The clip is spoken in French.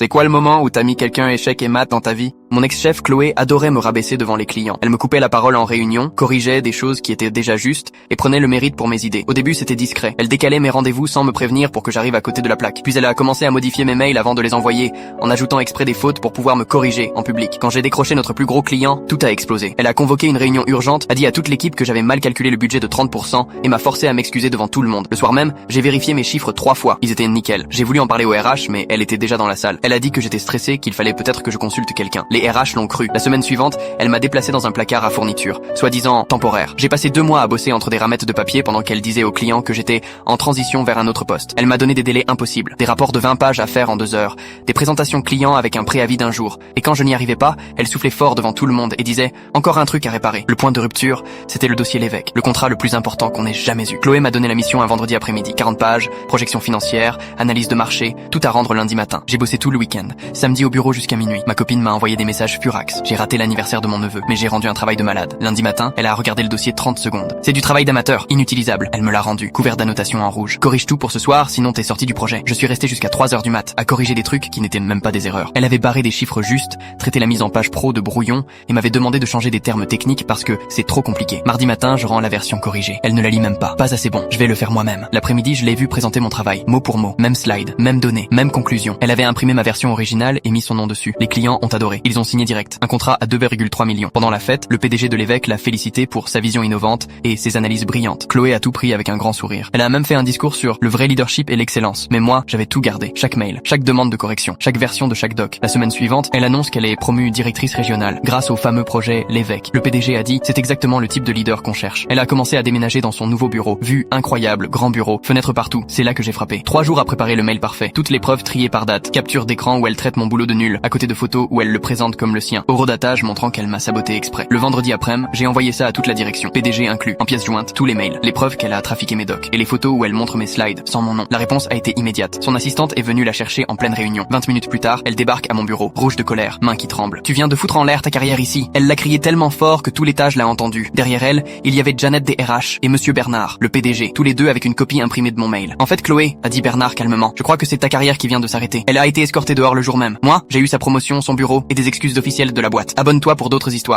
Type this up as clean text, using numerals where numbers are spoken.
C'est quoi le moment où t'as mis quelqu'un échec et mat dans ta vie? Mon ex-chef Chloé adorait me rabaisser devant les clients. Elle me coupait la parole en réunion, corrigeait des choses qui étaient déjà justes et prenait le mérite pour mes idées. Au début, c'était discret. Elle décalait mes rendez-vous sans me prévenir pour que j'arrive à côté de la plaque. Puis elle a commencé à modifier mes mails avant de les envoyer, en ajoutant exprès des fautes pour pouvoir me corriger en public. Quand j'ai décroché notre plus gros client, tout a explosé. Elle a convoqué une réunion urgente, a dit à toute l'équipe que j'avais mal calculé le budget de 30% et m'a forcé à m'excuser devant tout le monde. Le soir même, j'ai vérifié mes chiffres 3 fois. Ils étaient nickel. J'ai voulu en parler au RH, mais elle était déjà dans la salle. Elle a dit que j'étais stressé, qu'il fallait peut-être que je consulte quelqu'un. Les RH l'ont cru. La semaine suivante, elle m'a déplacé dans un placard à fourniture, soi-disant temporaire. J'ai passé 2 mois à bosser entre des ramettes de papier pendant qu'elle disait aux clients que j'étais en transition vers un autre poste. Elle m'a donné des délais impossibles, des rapports de 20 pages à faire en 2 heures, des présentations clients avec un préavis d'1 jour. Et quand je n'y arrivais pas, elle soufflait fort devant tout le monde et disait « Encore un truc à réparer ». Le point de rupture, c'était le dossier Lévesque, le contrat le plus important qu'on ait jamais eu. Chloé m'a donné la mission un vendredi après-midi. 40 pages, projection financière, analyse de marché, tout à rendre lundi matin. J'ai bossé tout le week-end. Samedi au bureau jusqu'à minuit. Ma copine m'a envoyé des messages furax. J'ai raté l'anniversaire de mon neveu, mais j'ai rendu un travail de malade. Lundi matin, elle a regardé le dossier 30 secondes. C'est du travail d'amateur, inutilisable. Elle me l'a rendu, couvert d'annotations en rouge. Corrige tout pour ce soir, sinon t'es sorti du projet. Je suis resté jusqu'à 3 heures du mat, à corriger des trucs qui n'étaient même pas des erreurs. Elle avait barré des chiffres justes, traité la mise en page pro de brouillon, et m'avait demandé de changer des termes techniques parce que c'est trop compliqué. Mardi matin, je rends la version corrigée. Elle ne la lit même pas. Pas assez bon. Je vais le faire moi-même. L'après-midi, je l'ai vu présenter mon travail, mot pour mot. Même slide, même données, même conclusion. Elle avait imprimé ma version originale et mis son nom dessus. Les clients ont adoré. Ils ont signé direct. Un contrat à 2,3 millions. Pendant la fête, le PDG de Lévesque l'a félicité pour sa vision innovante et ses analyses brillantes. Chloé a tout pris avec un grand sourire. Elle a même fait un discours sur le vrai leadership et l'excellence. Mais moi, j'avais tout gardé. Chaque mail, chaque demande de correction, chaque version de chaque doc. La semaine suivante, elle annonce qu'elle est promue directrice régionale grâce au fameux projet Lévesque. Le PDG a dit, c'est exactement le type de leader qu'on cherche. Elle a commencé à déménager dans son nouveau bureau. Vue incroyable, grand bureau, fenêtres partout. C'est là que j'ai frappé. 3 jours à préparer le mail parfait. Toutes les preuves triées par date. Capture d'écran où elle traite mon boulot de nul, à côté de photos où elle le présente comme le sien. Horodatage montrant qu'elle m'a saboté exprès. Le vendredi après-midi, j'ai envoyé ça à toute la direction, PDG inclus, en pièces jointes, tous les mails, les preuves qu'elle a trafiqué mes docs, et les photos où elle montre mes slides, sans mon nom. La réponse a été immédiate. Son assistante est venue la chercher en pleine réunion. 20 minutes plus tard, elle débarque à mon bureau, rouge de colère, main qui tremble. Tu viens de foutre en l'air ta carrière ici. Elle l'a crié tellement fort que tout l'étage l'a entendu. Derrière elle, il y avait Janet des RH et Monsieur Bernard, le PDG, tous les deux avec une copie imprimée de mon mail. En fait, Chloé, a dit Bernard calmement, je crois que c'est ta carrière qui vient de s'arrêter. Elle a été escortée dehors le jour même. Moi, j'ai eu sa promotion, son bureau et des excuses officielles de la boîte. Abonne-toi pour d'autres histoires.